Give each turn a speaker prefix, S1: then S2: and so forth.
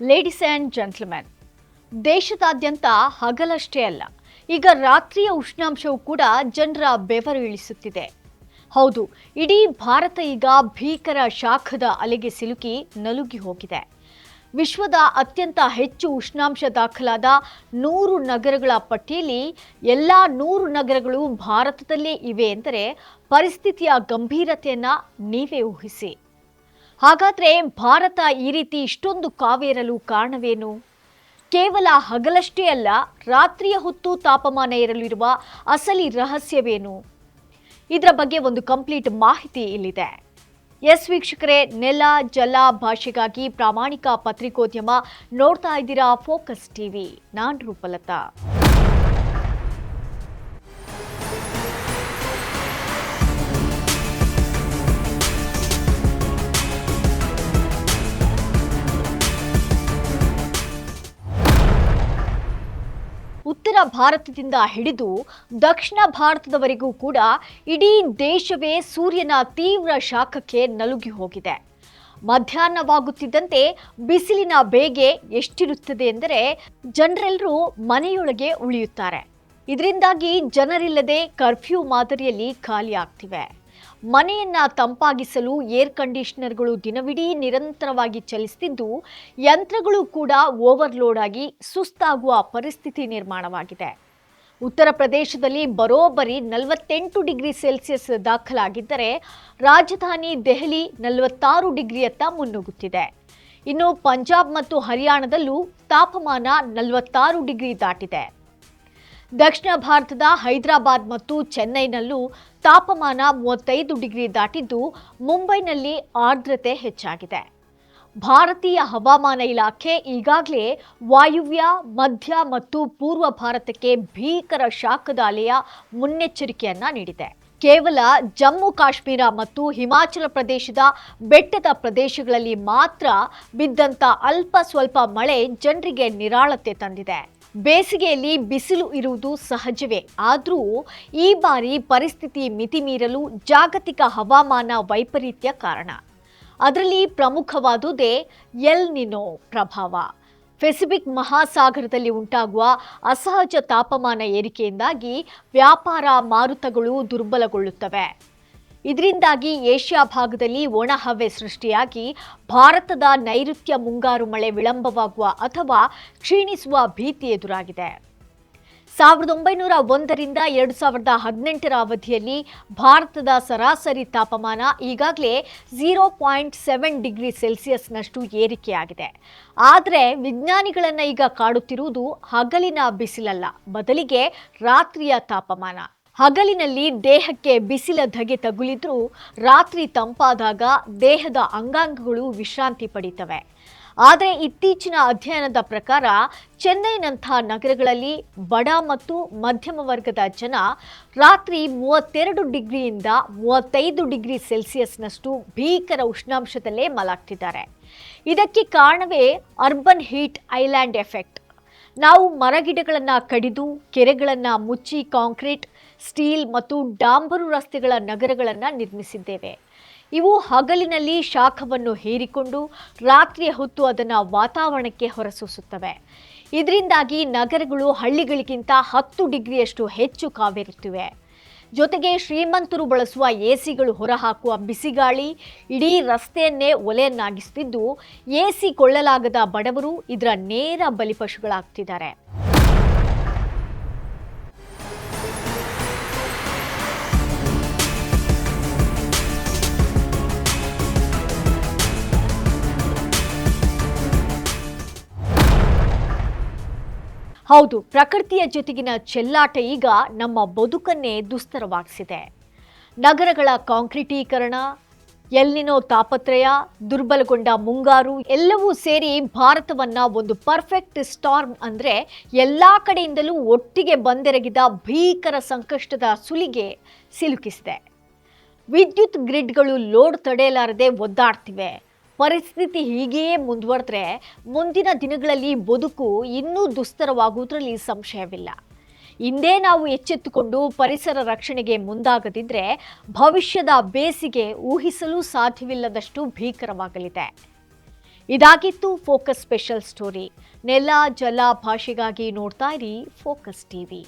S1: Ladies and gentlemen, ದೇಶದಾದ್ಯಂತ ಹಗಲಷ್ಟೇ ಅಲ್ಲ, ಈಗ ರಾತ್ರಿಯ ಉಷ್ಣಾಂಶವು ಕೂಡ ಜನರ ಬೆವರು ಇಳಿಸುತ್ತಿದೆ. ಹೌದು, ಇಡೀ ಭಾರತ ಈಗ ಭೀಕರ ಶಾಖದ ಅಲೆಗೆ ಸಿಲುಕಿ ನಲುಗಿ ಹೋಗಿದೆ. ವಿಶ್ವದ ಅತ್ಯಂತ ಹೆಚ್ಚು ಉಷ್ಣಾಂಶ ದಾಖಲಾದ 100 ನಗರಗಳ ಪಟ್ಟಿಯಲ್ಲಿ ಎಲ್ಲ 100 ನಗರಗಳು ಭಾರತದಲ್ಲೇ ಇವೆ ಎಂದರೆ ಪರಿಸ್ಥಿತಿಯ ಗಂಭೀರತೆಯನ್ನು ನೀವೇ ಊಹಿಸಿ. ಹಾಗಾದರೆ ಭಾರತ ಈ ರೀತಿ ಇಷ್ಟೊಂದು ಕಾವೇರಲು ಕಾರಣವೇನು? ಕೇವಲ ಹಗಲಷ್ಟೇ ಅಲ್ಲ, ರಾತ್ರಿಯ ಹೊತ್ತು ತಾಪಮಾನ ಏರಲಿರುವ ಅಸಲಿ ರಹಸ್ಯವೇನು? ಇದರ ಬಗ್ಗೆ ಒಂದು ಕಂಪ್ಲೀಟ್ ಮಾಹಿತಿ ಇಲ್ಲಿದೆ. ಎಸ್ ವೀಕ್ಷಕರೇ, ನೆಲ ಜಲ ಭಾಷೆಗಾಗಿ ಪ್ರಾಮಾಣಿಕ ಪತ್ರಿಕೋದ್ಯಮ ನೋಡ್ತಾ ಇದ್ದೀರಾ ಫೋಕಸ್ ಟಿವಿ. ನಾನು ರೂಪಲತಾ. ಉತ್ತರ ಭಾರತದಿಂದ ಹಿಡಿದು ದಕ್ಷಿಣ ಭಾರತದವರೆಗೂ ಕೂಡ ಇಡೀ ದೇಶವೇ ಸೂರ್ಯನ ತೀವ್ರ ಶಾಖಕ್ಕೆ ನಲುಗಿ ಹೋಗಿದೆ. ಮಧ್ಯಾಹ್ನವಾಗುತ್ತಿದ್ದಂತೆ ಬಿಸಿಲಿನ ಬೇಗೆ ಎಷ್ಟಿರುತ್ತದೆ ಎಂದರೆ ಜನರೆಲ್ಲರೂ ಮನೆಯೊಳಗೆ ಉಳಿಯುತ್ತಾರೆ. ಇದರಿಂದಾಗಿ ಜನರಿಲ್ಲದೆ ಕರ್ಫ್ಯೂ ಮಾದರಿಯಲ್ಲಿ ಖಾಲಿ ಆಗ್ತಿವೆ. ಮನೆಯನ್ನ ತಂಪಾಗಿಸಲು ಏರ್ ಕಂಡೀಷನರ್ಗಳು ದಿನವಿಡೀ ನಿರಂತರವಾಗಿ ಚಲಿಸುತ್ತಿದ್ದು, ಯಂತ್ರಗಳು ಕೂಡ ಓವರ್ಲೋಡ್ ಆಗಿ ಸುಸ್ತಾಗುವ ಪರಿಸ್ಥಿತಿ ನಿರ್ಮಾಣವಾಗಿದೆ. ಉತ್ತರ ಪ್ರದೇಶದಲ್ಲಿ ಬರೋಬ್ಬರಿ 48 ಡಿಗ್ರಿ ಸೆಲ್ಸಿಯಸ್ ದಾಖಲಾಗಿದ್ದರೆ ರಾಜಧಾನಿ ದೆಹಲಿ 46 ಡಿಗ್ರಿಯತ್ತ ಮುನ್ನುಗ್ಗುತ್ತಿದೆ. ಇನ್ನು ಪಂಜಾಬ್ ಮತ್ತು ಹರಿಯಾಣದಲ್ಲೂ ತಾಪಮಾನ 46 ಡಿಗ್ರಿ ದಾಟಿದೆ. ದಕ್ಷಿಣ ಭಾರತದ ಹೈದರಾಬಾದ್ ಮತ್ತು ಚೆನ್ನೈನಲ್ಲೂ ತಾಪಮಾನ 35 ಡಿಗ್ರಿ ದಾಟಿದ್ದು, ಮುಂಬೈನಲ್ಲಿ ಆರ್ದ್ರತೆ ಹೆಚ್ಚಾಗಿದೆ. ಭಾರತೀಯ ಹವಾಮಾನ ಇಲಾಖೆ ಈಗಾಗಲೇ ವಾಯುವ್ಯ, ಮಧ್ಯ ಮತ್ತು ಪೂರ್ವ ಭಾರತಕ್ಕೆ ಭೀಕರ ಶಾಖದ ಅಲೆಯ ಮುನ್ನೆಚ್ಚರಿಕೆಯನ್ನ ನೀಡಿದೆ. ಕೇವಲ ಜಮ್ಮು ಕಾಶ್ಮೀರ ಮತ್ತು ಹಿಮಾಚಲ ಪ್ರದೇಶದ ಬೆಟ್ಟದ ಪ್ರದೇಶಗಳಲ್ಲಿ ಮಾತ್ರ ಬಿದ್ದಂತ ಅಲ್ಪ ಸ್ವಲ್ಪ ಮಳೆ ಜನರಿಗೆ ನಿರಾಳತೆ ತಂದಿದೆ. ಬೇಸಿಗೆಯಲ್ಲಿ ಬಿಸಿಲು ಇರುವುದು ಸಹಜವೇ, ಆದರೂ ಈ ಬಾರಿ ಪರಿಸ್ಥಿತಿ ಮಿತಿಮೀರಲು ಜಾಗತಿಕ ಹವಾಮಾನ ವೈಪರೀತ್ಯ ಕಾರಣ. ಅದರಲ್ಲಿ ಪ್ರಮುಖವಾದುದೇ ಎಲ್ ನಿನೋ ಪ್ರಭಾವ. ಪೆಸಿಫಿಕ್ ಮಹಾಸಾಗರದಲ್ಲಿ ಉಂಟಾಗುವ ಅಸಹಜ ತಾಪಮಾನ ಏರಿಕೆಯಿಂದಾಗಿ ವ್ಯಾಪಾರ ಮಾರುತಗಳು ದುರ್ಬಲಗೊಳ್ಳುತ್ತವೆ. ಇದರಿಂದಾಗಿ ಏಷ್ಯಾ ಭಾಗದಲ್ಲಿ ಒಣಹವೆ ಸೃಷ್ಟಿಯಾಗಿ ಭಾರತದ ನೈಋತ್ಯ ಮುಂಗಾರು ಮಳೆ ವಿಳಂಬವಾಗುವ ಅಥವಾ ಕ್ಷೀಣಿಸುವ ಭೀತಿ ಎದುರಾಗಿದೆ. 1901ರಿಂದ 2018ರ ಅವಧಿಯಲ್ಲಿ ಭಾರತದ ಸರಾಸರಿ ತಾಪಮಾನ ಈಗಾಗಲೇ 0.7 ಡಿಗ್ರಿ ಸೆಲ್ಸಿಯಸ್ನಷ್ಟು ಏರಿಕೆಯಾಗಿದೆ. ಆದರೆ ವಿಜ್ಞಾನಿಗಳನ್ನು ಈಗ ಕಾಡುತ್ತಿರುವುದು ಹಗಲಿನ ಬಿಸಿಲಲ್ಲ, ಬದಲಿಗೆ ರಾತ್ರಿಯ ತಾಪಮಾನ. ಹಗಲಿನಲ್ಲಿ ದೇಹಕ್ಕೆ ಬಿಸಿಲ ಧಗೆ ತಗುಲಿದ್ರೂ ರಾತ್ರಿ ತಂಪಾದಾಗ ದೇಹದ ಅಂಗಾಂಗಗಳು ವಿಶ್ರಾಂತಿ ಪಡೀತವೆ. ಆದರೆ ಇತ್ತೀಚಿನ ಅಧ್ಯಯನದ ಪ್ರಕಾರ ಚೆನ್ನೈನಂಥ ನಗರಗಳಲ್ಲಿ ಬಡ ಮತ್ತು ಮಧ್ಯಮ ವರ್ಗದ ಜನ ರಾತ್ರಿ 32 ಡಿಗ್ರಿಯಿಂದ 35 ಡಿಗ್ರಿ ಸೆಲ್ಸಿಯಸ್ನಷ್ಟು ಭೀಕರ ಉಷ್ಣಾಂಶದಲ್ಲೇ ಮಲಗ್ತಿದ್ದಾರೆ. ಇದಕ್ಕೆ ಕಾರಣವೇ ಅರ್ಬನ್ ಹೀಟ್ ಐಲ್ಯಾಂಡ್ ಎಫೆಕ್ಟ್. ನಾವು ಮರಗಿಡಗಳನ್ನು ಕಡಿದು ಕೆರೆಗಳನ್ನು ಮುಚ್ಚಿ ಕಾಂಕ್ರೀಟ್, ಸ್ಟೀಲ್ ಮತ್ತು ಡಾಂಬರು ರಸ್ತೆಗಳ ನಗರಗಳನ್ನು ನಿರ್ಮಿಸಿದ್ದೇವೆ. ಇವು ಹಗಲಿನಲ್ಲಿ ಶಾಖವನ್ನು ಹೀರಿಕೊಂಡು ರಾತ್ರಿಯ ಹೊತ್ತು ಅದನ್ನು ವಾತಾವರಣಕ್ಕೆ ಹೊರಸೂಸುತ್ತವೆ. ಇದರಿಂದಾಗಿ ನಗರಗಳು ಹಳ್ಳಿಗಳಿಗಿಂತ 10 ಡಿಗ್ರಿಯಷ್ಟು ಹೆಚ್ಚು ಕಾವೇರುತ್ತಿವೆ. ಜೊತೆಗೆ ಶ್ರೀಮಂತರು ಬಳಸುವ ಎಸಿಗಳು ಹೊರಹಾಕುವ ಬಿಸಿಗಾಳಿ ಇಡೀ ರಸ್ತೆಯನ್ನೇ ಒಲೆಯನ್ನಾಗಿಸುತ್ತಿದ್ದು, ಎಸಿ ಕೊಳ್ಳಲಾಗದ ಬಡವರು ಇದರ ನೇರ ಬಲಿಪಶುಗಳಾಗ್ತಿದ್ದಾರೆ. ಹೌದು, ಪ್ರಕೃತಿಯ ಜೊತೆಗಿನ ಚೆಲ್ಲಾಟ ಈಗ ನಮ್ಮ ಬದುಕನ್ನೇ ದುಸ್ತರವಾಗಿಸಿದೆ. ನಗರಗಳ ಕಾಂಕ್ರೀಟೀಕರಣ, ಎಲ್ ನಿನೋ ತಾಪತ್ರಯ, ದುರ್ಬಲಗೊಂಡ ಮುಂಗಾರು ಎಲ್ಲವೂ ಸೇರಿ ಭಾರತವನ್ನ ಒಂದು ಪರ್ಫೆಕ್ಟ್ ಸ್ಟಾರ್ಮ್ ಅಂದ್ರೆ ಎಲ್ಲಾ ಕಡೆಯಿಂದಲೂ ಒಟ್ಟಿಗೆ ಬಂದೆರಗಿದ ಭೀಕರ ಸಂಕಷ್ಟದ ಸುಲಿಗೆ ಸಿಲುಕಿಸಿದೆ. ವಿದ್ಯುತ್ ಗ್ರಿಡ್ಗಳು ಲೋಡ್ ತಡೆಯಲಾರದೆ ಒದ್ದಾಡ್ತಿವೆ. ಪರಿಸ್ಥಿತಿ ಹೀಗೆಯೇ ಮುಂದುವರೆದ್ರೆ ಮುಂದಿನ ದಿನಗಳಲ್ಲಿ ಬದುಕು ಇನ್ನೂ ದುಸ್ತರವಾಗುವುದರಲ್ಲಿ ಸಂಶಯವಿಲ್ಲ. ಇಂದೇ ನಾವು ಎಚ್ಚೆತ್ತುಕೊಂಡು ಪರಿಸರ ರಕ್ಷಣೆಗೆ ಮುಂದಾಗದಿದ್ದರೆ ಭವಿಷ್ಯದ ಬೇಸಿಗೆ ಊಹಿಸಲು ಸಾಧ್ಯವಿಲ್ಲದಷ್ಟು ಭೀಕರವಾಗಲಿದೆ. ಇದಾಗಿತ್ತು ಫೋಕಸ್ ಸ್ಪೆಷಲ್ ಸ್ಟೋರಿ. ನೆಲ ಜಲ ಭಾಷೆಗಾಗಿ ನೋಡ್ತಾ ಇರಿ ಫೋಕಸ್ ಟಿವಿ.